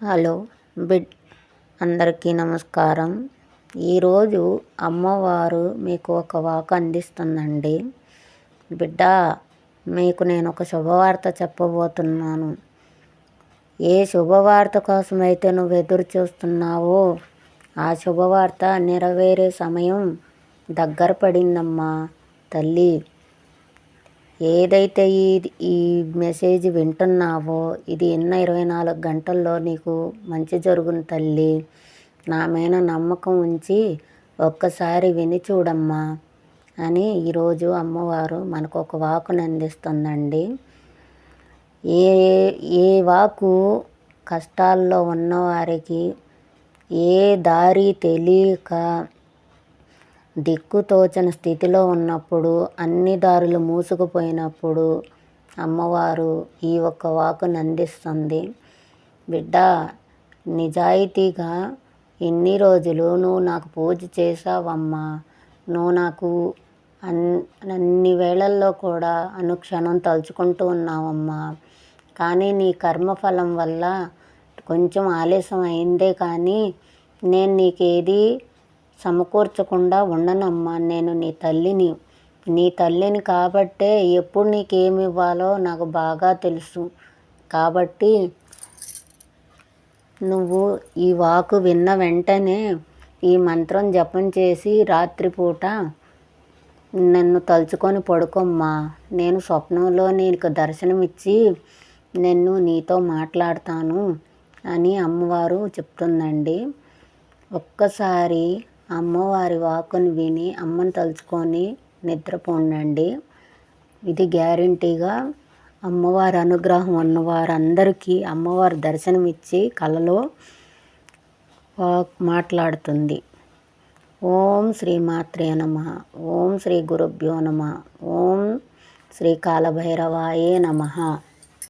Hello bid అందరికీ నమస్కారం. ఈరోజు అమ్మవారు మీకు ఒక వాక్ అందిస్తుందండి. బిడ్డ, మీకు నేను ఒక శుభవార్త చెప్పబోతున్నాను. ఏ శుభవార్త కోసమైతే నువ్వు ఎదురు చూస్తున్నావో ఆ శుభవార్త నెరవేరే సమయం దగ్గర పడిందమ్మా తల్లి. ఏదైతే ఈ మెసేజ్ వింటున్నావో ఇది 24 గంటల్లో నీకు మంచి జరుగును తల్లి. నా మీద నమ్మకం ఉంచి ఒక్కసారి విని చూడమ్మా అని ఈరోజు అమ్మవారు మనకు ఒక వాకును అందిస్తుందండి. ఏ ఏ వాకు కష్టాల్లో ఉన్నవారికి, ఏ దారి తెలియక దిక్కుతోచని స్థితిలో ఉన్నప్పుడు, అన్ని దారులు మూసుకుపోయినప్పుడు అమ్మవారు ఈ ఒక్క వాకును అందిస్తుంది. బిడ్డ, నిజాయితీగా ఇన్ని రోజులు నువ్వు నాకు పూజ చేసావమ్మా. నువ్వు నాకు అన్ని వేళల్లో కూడా అనుక్షణం తలుచుకుంటూ ఉన్నావమ్మా. కానీ నీ కర్మఫలం వల్ల కొంచెం ఆలస్యం అయిందే కానీ నేను నీకేది సమకూర్చకుండా ఉండనమ్మా. నేను నీ తల్లిని కాబట్టే ఎప్పుడు నీకేమి ఇవ్వాలో నాకు బాగా తెలుసు. కాబట్టి నువ్వు ఈ వాకు విన్న వెంటనే ఈ మంత్రం జపం చేసి రాత్రిపూట నన్ను తలుచుకొని పడుకోమ్మా. నేను స్వప్నంలో నీకు దర్శనమిచ్చి నీతో మాట్లాడతాను అని అమ్మవారు చెప్తుందండి. ఒక్కసారి అమ్మవారి వాక్కుని విని అమ్మని తలుచుకొని నిద్రపోండి. ఇది గ్యారంటీగా అమ్మవారి అనుగ్రహం ఉన్నవారందరికీ అమ్మవారి దర్శనం ఇచ్చి కలలో మాట్లాడుతుంది. ఓం శ్రీ మాత్రే నమః. ఓం శ్రీ గురుభ్యో నమః. ఓం శ్రీ కాలభైరవాయే నమః.